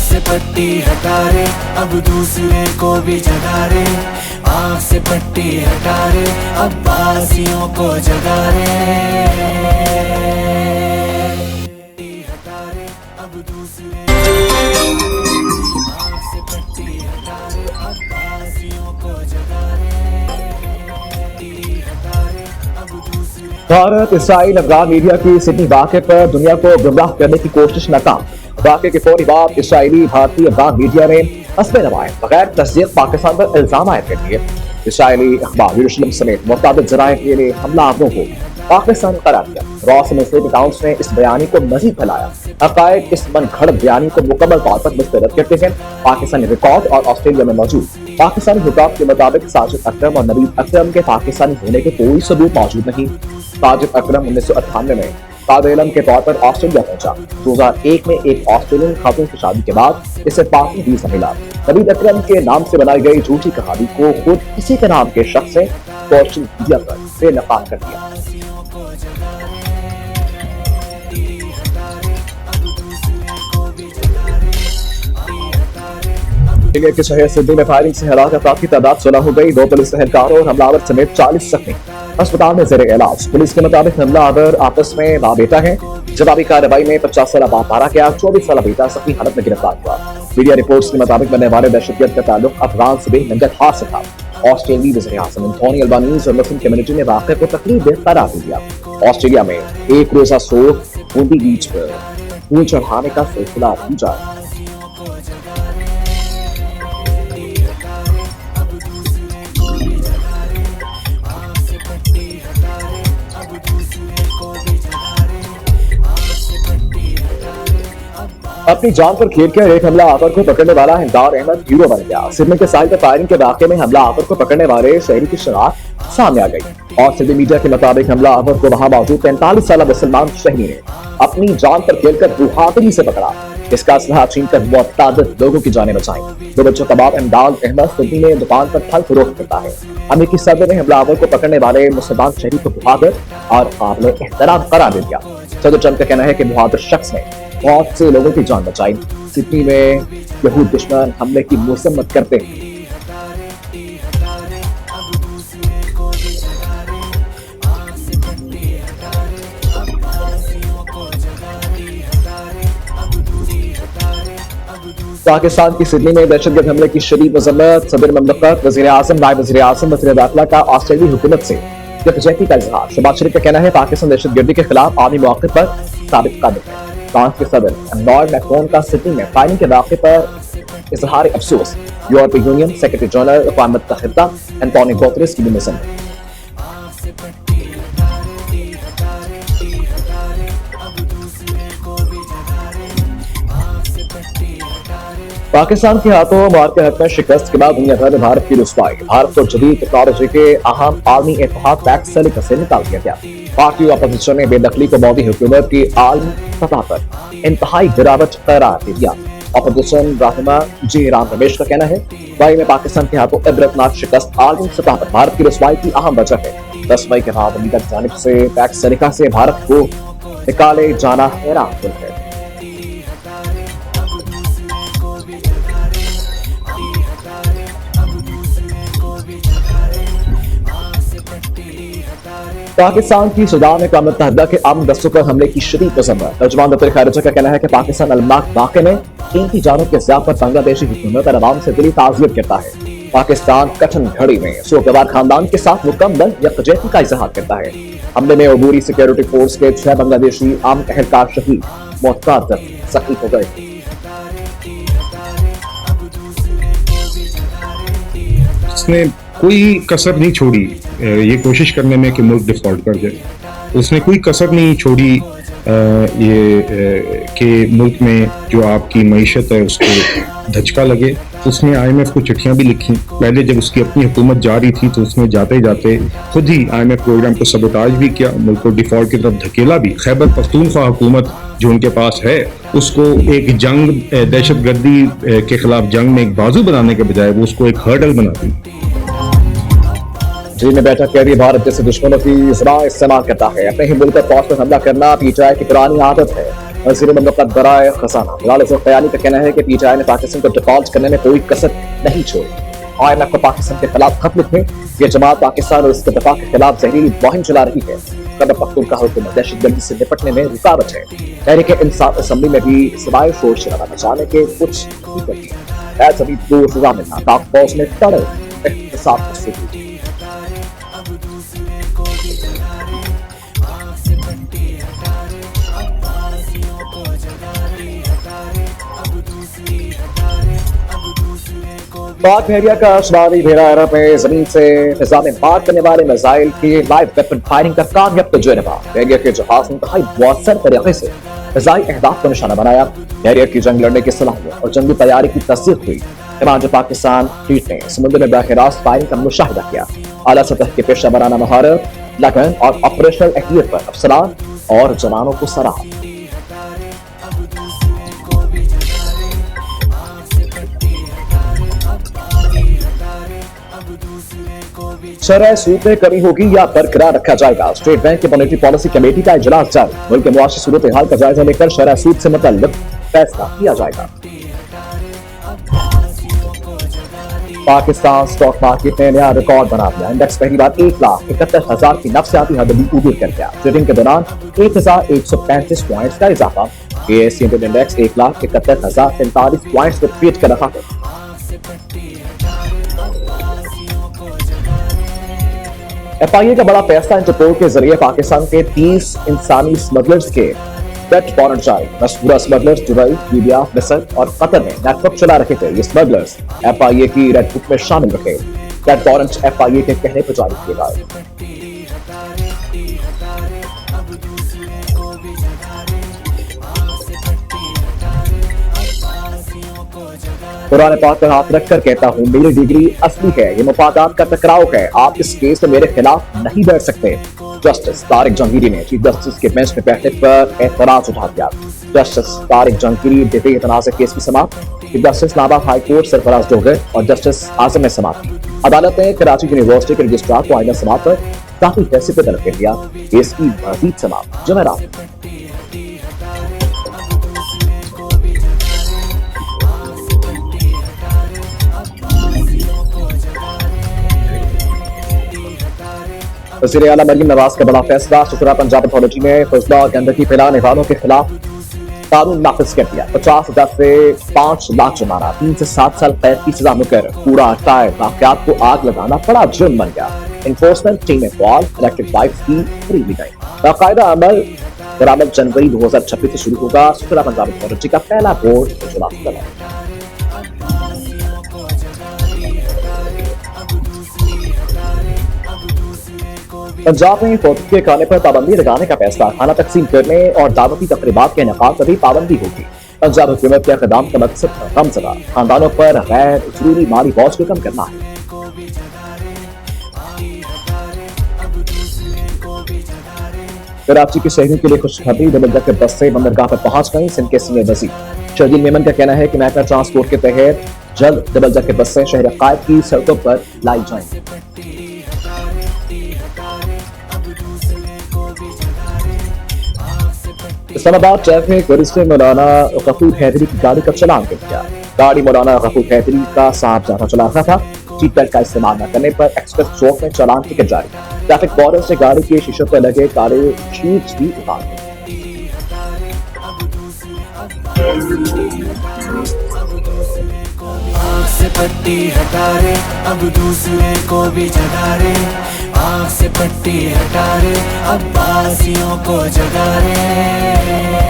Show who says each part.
Speaker 1: से पट्टी हटा रे, अब दूसरे को भी जगा रे। आँख से पट्टी हटा रे, अब बासियों को जगा रे। हटा रे, अब दूसरे, आँख से पट्टी हटा रे, अब बासियों को जगा रे। हटा रे, अब दूसरे।
Speaker 2: भारत इसराइल अफगान मीडिया की सिडनी वाक़े पर दुनिया को गुमराह करने की कोशिश नाकाम। वाक़े के फौरी बाद इसराइली भारतीय अफगान मीडिया ने हस्बे नवाए बगैर तस्दीक पाकिस्तान पर इल्जाम आयद कर दिए। इसराइली अखबार यरूशलेम समेत मुतअद्दिद ज़राए के हमलावरों को पाकिस्तान करार दिया। रॉस मुस्लिम अकाउंट्स ने इस बयानी को मजीद फैलाया। हक़ाइक़ इस मनगढ़ंत बयानी को मुकम्मल तौर पर मुस्तरद करते हैं। पाकिस्तानी रिकॉर्ड और ऑस्ट्रेलिया में मौजूद पाकिस्तानी हुकाम के मुताबिक साजिद अकरम और नवीद अकरम के पाकिस्तानी होने के कोई सबूत मौजूद नहीं। साजिद अकरम 1998 में तालिब के तौर पर ऑस्ट्रेलिया पहुंचा। 2001 में एक ऑस्ट्रेलियन खातून की शादी के बाद इसे पार्टी वीजा मिला। नवीद अकरम के नाम से बनाई गई झूठी कहानी को खुद इसी के नाम के शख्स ने सोशल मीडिया पर बेनकाब कर दिया। ऑस्ट्रेलिया के शहर सिडनी में फायरिंग से हलाक अफराद की तादाद 16 हो गई। 2 पुलिस एहलकारों और हमलावर समेत 40 जख्मी अस्पताल में जेर इलाज। पुलिस के मुताबिक हमलावर आपस में मां बेटा है। जवाबी कार्रवाई में 50 साल बाप मारा गया। 24 साल बेटा सख्ती हालत में गिरफ्तार हुआ। मीडिया रिपोर्ट्स के मुताबिक बनने वाले दहशतगर्द का ताल्लुक अफगान सूबे नंगरहार से था। ऑस्ट्रेलियाई वज़ीर-ए-आज़म एंथोनी अल्बानीज़ और मुस्लिम कम्युनिटी ने वाक़े को तकलीफ करार दिया। ऑस्ट्रेलिया में एक रोजा सोग बूंदी बीच पर फूल चढ़ाने का सिलसिला जारी। अपनी जान पर खेल कर एक हमला आवर को पकड़ने वाला हिंदार अहमद हीरो बन गया। सिडनी के साहिल पर फायरिंग के वाक़े में हमला आवर को पकड़ने वाले शहरी की शनाख्त सामने आ गई। और सिडनी मीडिया के मुताबिक हमला आवर को वहां मौजूद 45 साल मुसलमान शहरी ने अपनी जान पर खेलकर बहादुरी से पकड़ा। इसका असलहा छीन कर मुतअद्दिद लोगों की जानें बचाई। 2 बच्चों कबाब हिंदार अहमद सिडनी में दुकान पर फल फरोख्त करता है। अमेरिकी सदर ने हमलावर को पकड़ने वाले मुसलमान शहरी को बहादुर और काबिल एहतराम करार दे दिया। सदर ट्रंप का कहना है कि बहादुर शख्स ने बहुत से लोगों की जान बचाई। सिडनी में यहूद दुश्मन हमले की मजम्मत करते हैं। पाकिस्तान की सिडनी में दहशतगर्द हमले की शदीद मजम्मत। सदर ममलकत, वज़ीर-ए-आज़म, नायब वज़ीर-ए-आज़म, वज़ीर दाखिला का ऑस्ट्रेलियाई हुकूमत से यकजहती का इजहार। शहबाज शरीफ का कहना है पाकिस्तान दहशतगर्दी के खिलाफ आमी मौके पर साबित कदम है। फ्रांस के सदर एम्मानुएल मैक्रोन का सिडनी में फायरिंग के वाक़े पर इजहार अफसोस। यूरोपीय यूनियन सेक्रेटरी जनरल अक़वाम मुत्तहिदा एंटोनियो गुतेरेस की भी मज़म्मत। पाकिस्तान के हाथों भारत के हक में शिकस्त के बाद दुनिया भर में भारत की रुसवाई। भारत को जदीद टेक्नोलॉजी के अहम आर्मी इत्तेहाद पैक्ट सलीका से निकाल दिया गया। पार्टी अपोजिशन ने बेदखली को मोदी हुकूमत की आलमी सतह पर इंतहाई गिरावट करार दे दिया। अपोजिशन रहनुमा जयराम रमेश का कहना है वाई में पाकिस्तान के हाथों इबरतनाक शिकस्त आलमी सतह पर भारत की रुसवाई की अहम वजह है। 10 मई के बाद अमेरिका की जानिब से पैक्ट सलीका से भारत को निकाले जाना हैरान कुन है। पाकिस्तान की सूडान में अक़वाम मुत्तहिदा के अमन दस्तों पर हमले की शदीद मज़म्मत। तर्जुमान वज़ीर ख़ारिजा का कहना है कि पाकिस्तान अलनाक वाक़े में कीमती जानों के ज़िया पर बांग्लादेशी हुकूमत और अवाम से दिली ताज़ियत करता है। पाकिस्तान कठिन घड़ी में सोगवार खानदान के साथ मुकम्मल यकजहती का इज़हार करता है। हमले में अबूरी सिक्योरिटी फोर्स के 6 बांग्लादेशी आम एहलकार शहीद, मुतअद्दिद ज़ख्मी हो गए।
Speaker 3: उसने कोई कसर नहीं छोड़ी ये कोशिश करने में कि मुल्क डिफॉल्ट कर जाए। उसने कोई कसर नहीं छोड़ी कि मुल्क में जो आपकी मईशत है उसको धचका लगे। उसने IMF को चिट्ठियां भी लिखी। पहले जब उसकी अपनी हुकूमत जा रही थी तो उसने जाते जाते खुद ही IMF प्रोग्राम को सबोटाज भी किया, मुल्क को डिफॉल्ट की तरफ धकेला भी। खैबर पख्तूनख्वा हुकूमत जो उनके पास है उसको एक जंग दहशतगर्दी के खिलाफ जंग में एक बाजू बनाने के बजाय वो उसको एक हर्डल बना दी।
Speaker 2: चीन ने बैठक कह दी भारत जैसे दुश्मनों की ज़बान इस्तेमाल करता है। अपने ही मुल्क पर फौज पर हमला करना पीटीआई की पुरानी आदत है। वज़ीर मुमलकत बराए खजाना बिलाल ज़ुल्फ़ियानी का कहना है कि पीटीआई ने पाकिस्तान को डिफॉल्ट करने में कोई कसर नहीं छोड़ी। IMF को पाकिस्तान के खिलाफ खत लिखे, ये जमात पाकिस्तान और इसके दफा के खिलाफ जहरीली मुहिम चला रही है। खैबर पख्तूनख्वा हुकूमत दहशतगर्दी से निपटने में रुकावट है। तहरीक इंसाफ असम्बली में भी सिवाय शोर शराबा मचाने के कुछ नहीं करती। ऐसा भी दो सजा मिलना टास्क फोर्स ने कड़े एहतसाब से की। पाक बहरिया का शुमारी भेड़ा अरब में जमीन से फिजा में मार करने वाले मिसाइल की लाइव वेपन फायरिंग का कामयाब तजुर्बा। बहरिया के जहाज ने इंतहाई मौसर तरीके से फिजाई अहदाफ को निशाना बनाया। बहरिया की जंग लड़ने की सलाहियत और जंगी तैयारी की तस्दीक हुई। कमांडर पाकिस्तान फ्लीट ने समुद्र में बराह रास्त फायरिंग का मुशाहिदा किया। आला सतह के पेशा वराना महारत, लगन और ऑपरेशनल अहलियत पर अफसरान और जवानों को सराहा। शरह सूद में कमी होगी या बरकरार रखा जाएगा। स्टेट बैंक की मॉनेटरी पॉलिसी कमेटी का इजलास जारी। मुल्क के मुआशी सूरत हाल का जायजा लेकर शरह सूद से मुतल्लिक फैसला किया जाएगा। पाकिस्तान स्टॉक मार्केट ने नया रिकॉर्ड बना दिया। इंडेक्स पहली बार 1,71,000 की नफसियाती हद भी ऊपर कर गया। ट्रेडिंग के दौरान 1,135 पॉइंट्स का इजाफा। ASE इंडेक्स 1,71,043 पॉइंट्स पर ट्रेड कर रहा है। FIA का बड़ा फैसला, इंटरपोल के जरिए पाकिस्तान के 30 इंसानी स्मगलर्स के डेथ वारंट जारी। मशहूर स्मगलर्स दुबई, लीबिया, मिस्र और कतर में नेटवर्क चला रहे थे। ये स्मगलर्स FIA की रेड बुक में शामिल रखे। डेथ वारंट FIA के कहने पर जारी किए गए। कुरान पाक पर हाथ रखकर कहता हूँ, मेरी डिग्री असली है, ये मुफादात का टकराव है। आप इस केस में मेरे खिलाफ नहीं बैठ सकते। जस्टिस तारिक जहांगीरी ने चीफ जस्टिस के बेंच में बैठने पर एतराज उठा दिया। जस्टिस तारिक जहांगीरी डिफे तनाज़ केस की समाप्त। Chief justice Islamabad high court Sarfaraz Dogar और जस्टिस आजम ने समाप्त की। अदालत ने कराची यूनिवर्सिटी के रजिस्ट्रार को आइंदा समाप्त पर काफी पैसे पे तलब कर दिया। केस की मजीद समाप्त जुमेरात। वज़ीर आला मरीम नवाज का बड़ा फैसला। शुक्रा पंजाब अथॉरिटी ने फजला और गंदगी फैलाने वालों के खिलाफ कानून नाफिज कर दिया। 50,000 से 5 लाख जुर्माना, 3 से 7 साल कैद की सजा मुकर। पूरा टायर वाकयात को आग लगाना बड़ा जुर्म बन गया। इन्फोर्समेंट टीम में फॉल, इलेक्ट्रिक बाइक्स की खरीदी गई। बाकायदा अमल बरामद जनवरी 2026 से शुरू होगा। शुक्रा पंजाब अथॉरिटी का पहला बोर्ड इजलास चला। पंजाब में फौजी के खाने पर पाबंदी लगाने का फैसला। खाना तकसीम करने और दावती तकरीबात के इनेकाद पर भी पाबंदी होगी। पंजाब हुकूमत के इक़दाम का मकसद कम सदा खानदानों पर गैर जरूरी माली बोझ को कम करना है। कराची के शहरों के लिए खुशखबरी। डबल डेकर बस से बंदरगाह पर पहुंच गई सिंध के सीनियर वज़ीर। शहजील मेमन का कहना है कि महकमा ट्रांसपोर्ट के तहत जल्द डबल डेकर बसें शहर कायद की सड़कों पर लाई जाएंगी। इस्लामाबाद ट्रैफिक पुलिस ने मौलाना गफूर हैदरी की गाड़ी का चालान कर दिया। गाड़ी मौलाना गफूर हैदरी का साहब ज्यादा चला रहा था। सीट बेल्ट का इस्तेमाल न करने पर एक्सप्रेस चौक में चालान टिकट जारी। ट्रैफिक वार्डन से गाड़ी के शीशों पर लगे काले शीट्स भी उतार दी।
Speaker 1: आँख से पट्टी हटा रे, अब दूसरे को भी जगा रे। आँख से पट्टी हटा रे, अब बासियों को जगा रे।